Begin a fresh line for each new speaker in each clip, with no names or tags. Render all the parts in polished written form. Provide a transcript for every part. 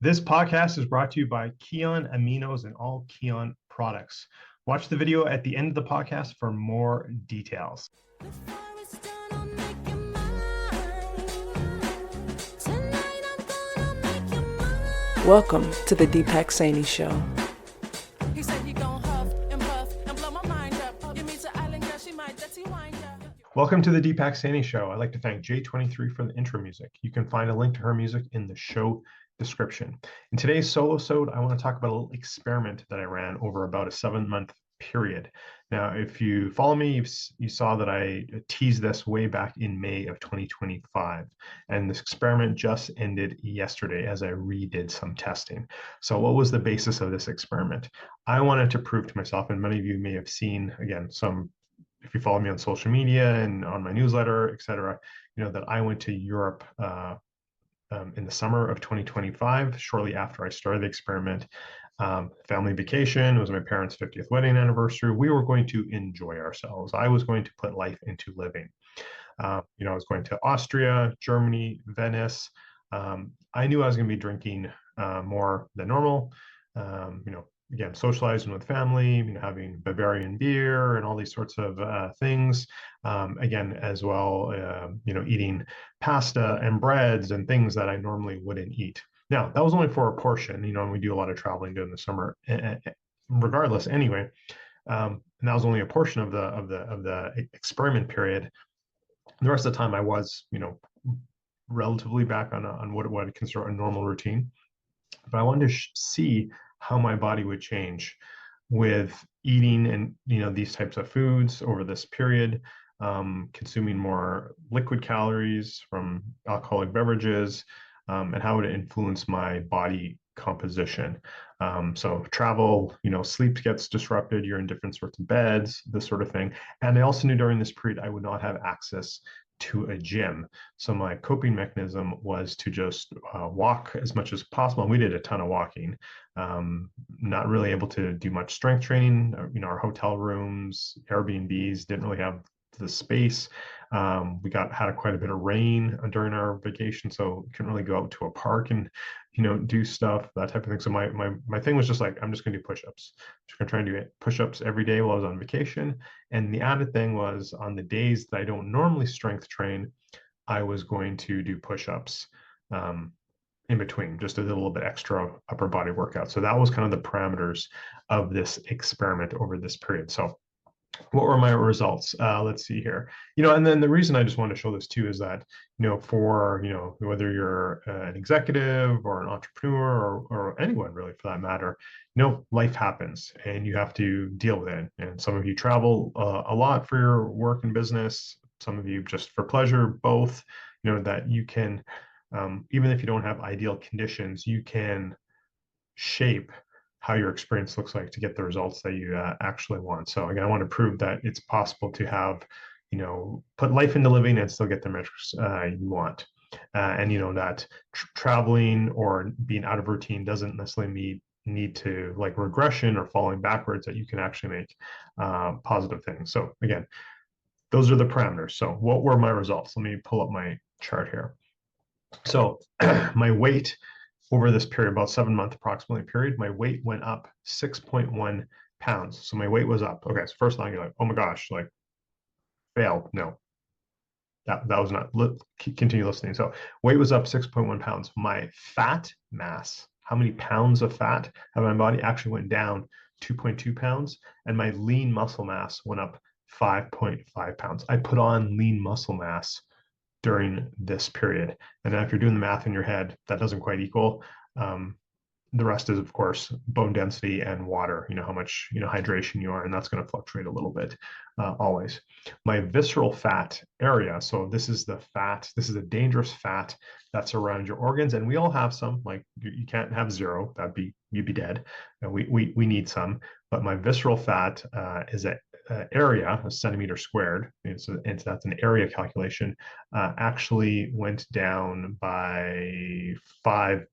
This podcast is brought to you by Kion Aminos and all Kion products. Watch the video at the end of the podcast for more details.
Welcome to the Deepak Saini Show.
Welcome to the Deepak Saini Show. I'd like to thank J23 for the intro music. You can find a link to her music in the show description. In today's Solosode, I want to talk about a little experiment that I ran over about a 7-month period. Now, if you follow me, you saw that I teased this way back in May of 2025. And this experiment just ended yesterday as I redid some testing. So what was the basis of this experiment? I wanted to prove to myself, and many of you may have seen, again, if you follow me on social media and on my newsletter, etc., you know that I went to Europe in the summer of 2025, shortly after I started the experiment. Family vacation. It was my parents' 50th wedding anniversary. We were going to enjoy ourselves. I was going to put life into living. I was going to Austria, Germany, Venice. I knew I was going to be drinking more than normal. Again, socializing with family, having Bavarian beer and all these sorts of things. Again, as well, eating pasta and breads and things that I normally wouldn't eat. Now, that was only for a portion, and we do a lot of traveling during the summer, regardless. Anyway, and that was only a portion of the experiment period. The rest of the time, I was, relatively back on what I consider a normal routine. But I wanted to see how my body would change with eating and these types of foods over this period, consuming more liquid calories from alcoholic beverages, and how would it influence my body composition. So travel, sleep gets disrupted, you're in different sorts of beds, this sort of thing. And I also knew during this period I would not have access to a gym. So my coping mechanism was to just walk as much as possible. And we did a ton of walking, not really able to do much strength training. Our hotel rooms, Airbnbs didn't really have the space. We had quite a bit of rain during our vacation, so couldn't really go out to a park and do stuff, that type of thing. So my thing was just like, I'm just gonna do push-ups. Just gonna try and do push-ups every day while I was on vacation. And the added thing was, on the days that I don't normally strength train, I was going to do push-ups in between, just a little bit extra upper body workout. So that was kind of the parameters of this experiment over this period. So what were my results? Let's see here. And then the reason I just wanted to show this too is that, for, whether you're an executive or an entrepreneur or anyone really for that matter, life happens and you have to deal with it. And some of you travel a lot for your work and business. Some of you just for pleasure, both, that you can, even if you don't have ideal conditions, you can shape how your experience looks like to get the results that you actually want. So again, I want to prove that it's possible to have, put life into living and still get the metrics you want. And that traveling or being out of routine doesn't necessarily need to like regression or falling backwards, that you can actually make positive things. So again, those are the parameters. So what were my results? Let me pull up my chart here. So my weight over this period, about 7-month approximately period, my weight went up 6.1 pounds. So my weight was up. Okay, so first thing you're like, oh my gosh, like failed. No, that was not. Continue listening. So weight was up 6.1 pounds. My fat mass, how many pounds of fat of my body, actually went down 2.2 pounds, and my lean muscle mass went up 5.5 pounds. I put on lean muscle mass during this period. And then if you're doing the math in your head, that doesn't quite equal. The rest is, of course, bone density and water, how much, hydration you are, and that's going to fluctuate a little bit always. My visceral fat area, so this is the fat, this is a dangerous fat that's around your organs, and we all have some, like you can't have zero, you'd be dead. And we need some, but my visceral fat is area, a centimeter squared, and so that's an area calculation, actually went down by 5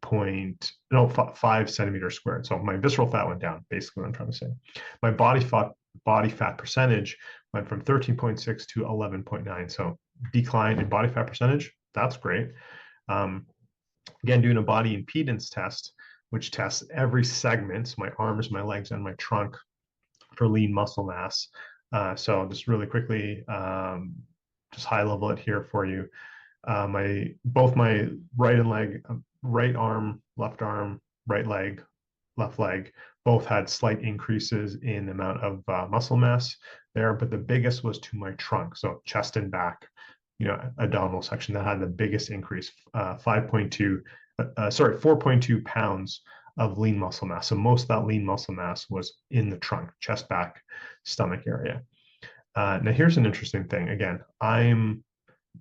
centimeters squared. So my visceral fat went down, basically what I'm trying to say. My body fat percentage went from 13.6 to 11.9. So decline in body fat percentage, that's great. Again, doing a body impedance test, which tests every segment, my arms, my legs, and my trunk for lean muscle mass. So just really quickly, just high level it here for you. Both my right arm, right leg, left leg, both had slight increases in the amount of muscle mass there, but the biggest was to my trunk, so chest and back, abdominal section that had the biggest increase, 4.2 pounds of lean muscle mass. So most of that lean muscle mass was in the trunk, chest, back, stomach area. Now here's an interesting thing. Again, I'm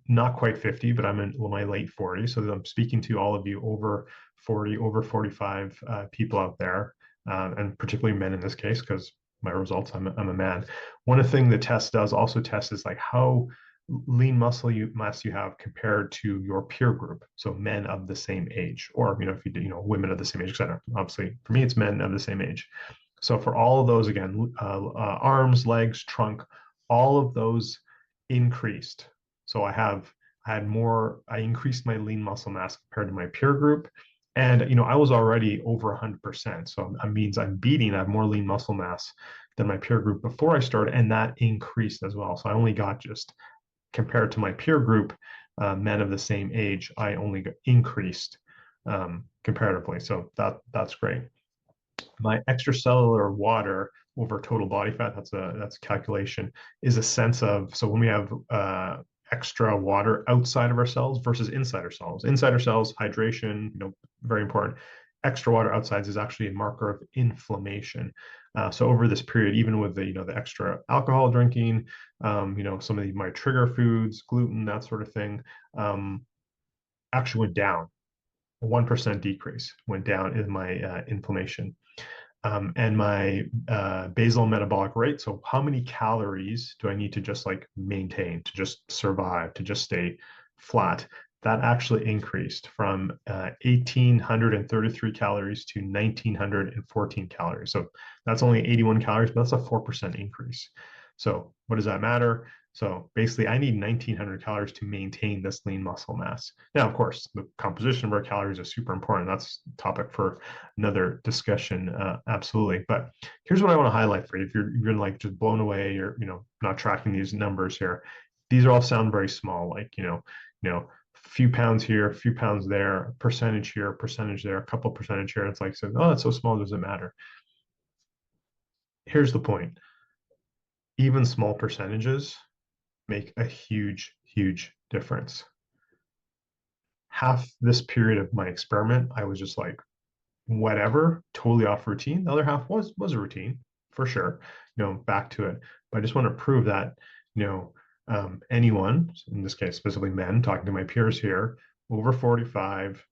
not quite 50, but I'm in my late 40s. So I'm speaking to all of you over 40, over 45 people out there, and particularly men in this case, because my results, I'm a man. One of the things the test does also test is like how lean mass you have compared to your peer group. So men of the same age, or if you do, women of the same age, etc. Obviously, for me, it's men of the same age. So for all of those, again, arms, legs, trunk, all of those increased. So I increased my lean muscle mass compared to my peer group. And, I was already over 100%. So that means I have more lean muscle mass than my peer group before I started. And that increased as well. So I only got just compared to my peer group, men of the same age, I only got increased comparatively. So that's great. My extracellular water over total body fat, that's a calculation, is a sense of, so when we have extra water outside of our cells versus inside our cells. Inside our cells, hydration, very important. Extra water outside is actually a marker of inflammation. So over this period, even with the extra alcohol drinking, some of my trigger foods, gluten, that sort of thing, actually went down. A 1% decrease went down in my inflammation. And my basal metabolic rate. So how many calories do I need to just like maintain, to just survive, to just stay flat? That actually increased from 1,833 calories to 1,914 calories. So that's only 81 calories, but that's a 4% increase. So what does that matter? So basically, I need 1,900 calories to maintain this lean muscle mass. Now, of course, the composition of our calories is super important. That's a topic for another discussion, absolutely. But here's what I want to highlight for you. If you're like just blown away, or not tracking these numbers here, these all sound very small. Like a few pounds here, a few pounds there, percentage here, percentage there, a couple percentage here. It's like, so, oh, it's so small, does it matter? Here's the point. Even small percentages make a huge, huge difference. Half this period of my experiment, I was just like, whatever, totally off routine. The other half was a routine for sure, back to it. But I just want to prove that, anyone, in this case, specifically men, talking to my peers here, over 45,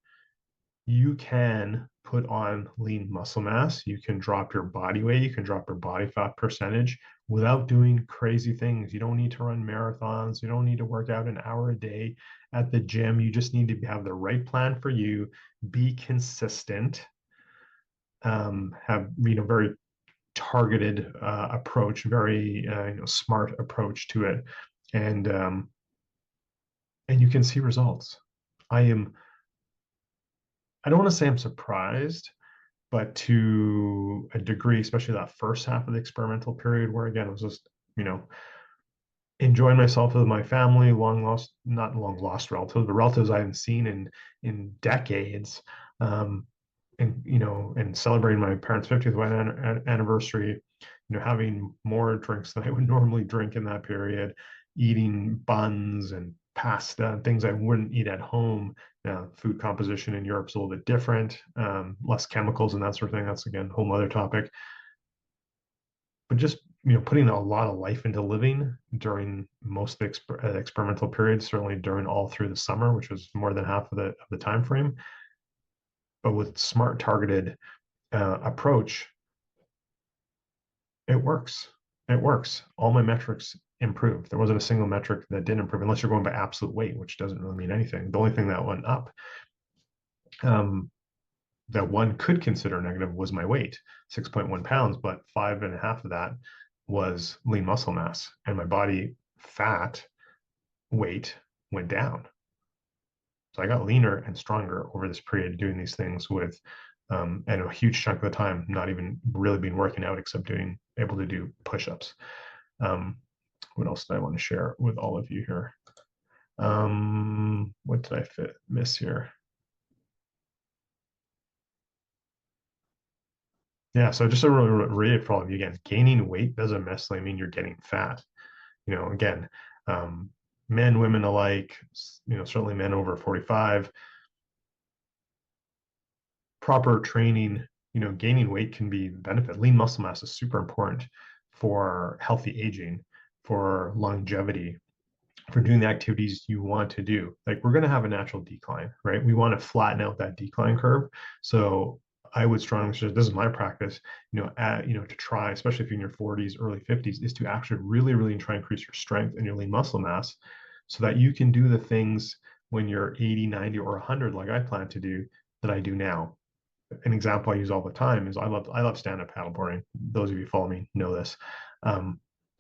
you can put on lean muscle mass. You can drop your body weight. You can drop your body fat percentage without doing crazy things. You don't need to run marathons. You don't need to work out an hour a day at the gym. You just need to have the right plan for you, be consistent, have very targeted approach, very smart approach to it, and you can see results. I don't want to say I'm surprised, but to a degree, especially that first half of the experimental period, where again it was just enjoying myself with my family, not long lost relatives, but relatives I haven't seen in decades. And celebrating my parents' 50th wedding anniversary, having more drinks than I would normally drink in that period, eating buns and pasta and things I wouldn't eat at home. Now, food composition in Europe is a little bit different, less chemicals and that sort of thing. That's again a whole other topic. But just putting a lot of life into living during most of the experimental period, certainly during all through the summer, which was more than half of the time frame. But with smart targeted approach, it works. It works. All my metrics improved. There wasn't a single metric that didn't improve, unless you're going by absolute weight, which doesn't really mean anything. The only thing that went up, that one could consider negative, was my weight, 6.1 pounds, but 5.5 of that was lean muscle mass, and my body fat weight went down. So I got leaner and stronger over this period doing these things with, and a huge chunk of the time not even really been working out except able to do push-ups. What else did I want to share with all of you here? What did I miss here? Yeah, so just to reiterate for all of you again, gaining weight doesn't necessarily mean you're getting fat. Again, um, men, women alike, certainly men over 45, proper training, gaining weight can be benefit. Lean muscle mass is super important for healthy aging, for longevity, for doing the activities you want to do. Like we're going to have a natural decline, right? We want to flatten out that decline curve. So I would strongly suggest, this is my practice, to try, especially if you're in your 40s, early 50s, is to actually really, really try and increase your strength and your lean muscle mass so that you can do the things when you're 80, 90, or 100, like I plan to do, that I do now. An example I use all the time is I love stand-up paddleboarding. Those of you who follow me know this.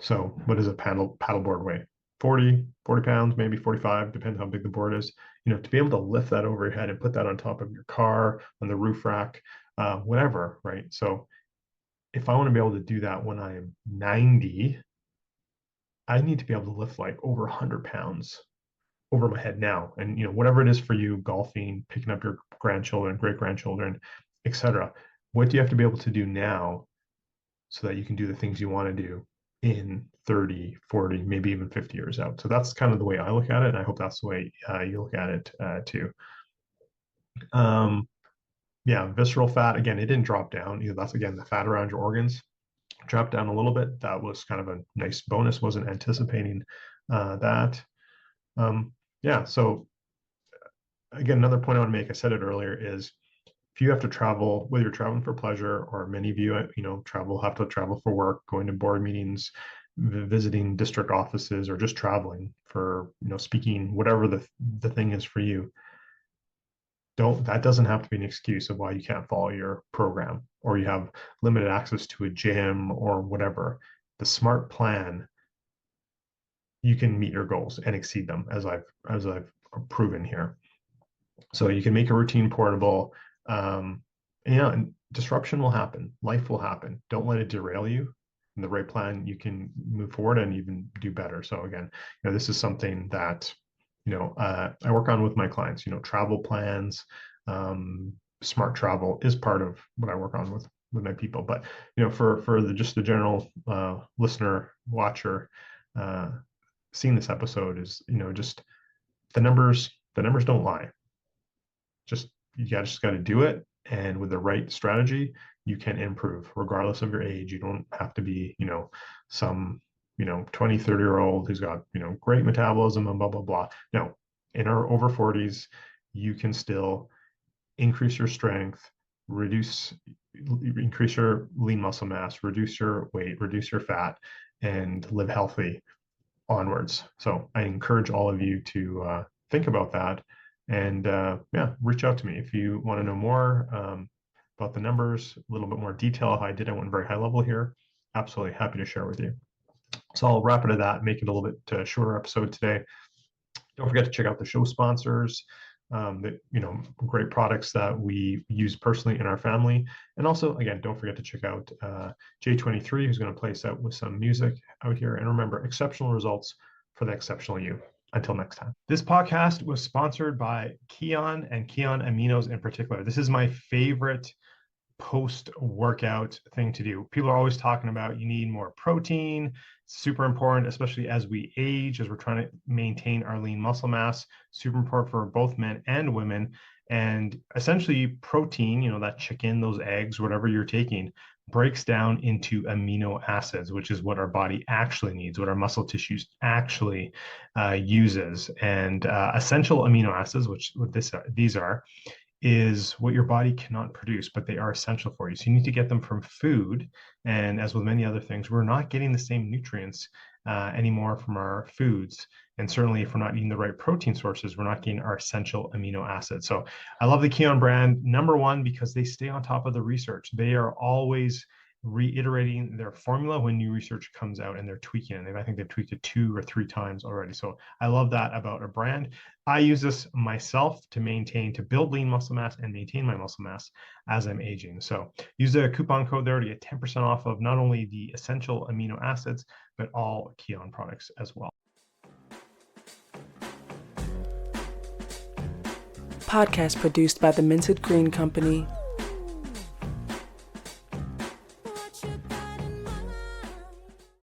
So what does a paddleboard weigh? 40 pounds, maybe 45, depends how big the board is. To be able to lift that over your head and put that on top of your car, on the roof rack, whatever, right? So if I want to be able to do that when I'm 90, I need to be able to lift like over 100 pounds over my head now. And whatever it is for you, golfing, picking up your grandchildren, great grandchildren, etc. What do you have to be able to do now so that you can do the things you want to do in 30, 40, maybe even 50 years out? So that's kind of the way I look at it, and I hope that's the way you look at it too. Yeah, visceral fat, again, it didn't drop down. That's again the fat around your organs dropped down a little bit. That was kind of a nice bonus. Wasn't anticipating that. Yeah, so again, another point I want to make, I said it earlier, is if you have to travel, whether you're traveling for pleasure, or many of you, have to travel for work, going to board meetings, visiting district offices, or just traveling for, speaking, whatever the thing is for you, that doesn't have to be an excuse of why you can't follow your program or you have limited access to a gym or whatever. The smart plan, you can meet your goals and exceed them, as I've proven here. So you can make a routine portable. And disruption will happen. Life will happen. Don't let it derail you. In the right plan, you can move forward and even do better. So again, this is something that I work on with my clients. Travel plans, smart travel is part of what I work on with my people. But for just the general listener, watcher, seeing this episode is just the numbers don't lie. You just got to do it, and with the right strategy you can improve regardless of your age. You don't have to be some 20, 30-year-old who's got great metabolism and blah blah blah. No, in our over 40s you can still increase your strength, increase your lean muscle mass, reduce your weight, reduce your fat, and live healthy onwards. So I encourage all of you to think about that. And yeah, reach out to me if you want to know more about the numbers, a little bit more detail. How I went very high level here. Absolutely happy to share with you. So I'll wrap it at that, make it a little bit shorter episode today. Don't forget to check out the show sponsors, great products that we use personally in our family. And also, again, don't forget to check out J23, who's going to play us out with some music out here. And remember, exceptional results for the exceptional you. Until next time. This podcast was sponsored by Kion and Kion Aminos in particular. This is my favorite post-workout thing to do. People are always talking about you need more protein. Super important, especially as we age, as we're trying to maintain our lean muscle mass. Super important for both men and women. And essentially protein, that chicken, those eggs, whatever you're taking, breaks down into amino acids, which is what our body actually needs, what our muscle tissues actually uses. And essential amino acids, which these are, is what your body cannot produce, but they are essential for you. So you need to get them from food. And as with many other things, we're not getting the same nutrients anymore from our foods. And certainly if we're not eating the right protein sources, we're not getting our essential amino acids. So I love the Kion brand, number one, because they stay on top of the research. They are always reiterating their formula when new research comes out, and they're tweaking it. I think they've tweaked it 2 or 3 times already. So I love that about a brand. I use this myself to build lean muscle mass and maintain my muscle mass as I'm aging. So use the coupon code there to get 10% off of not only the essential amino acids, but all Keon products as well.
Podcast produced by the Minted Green Company,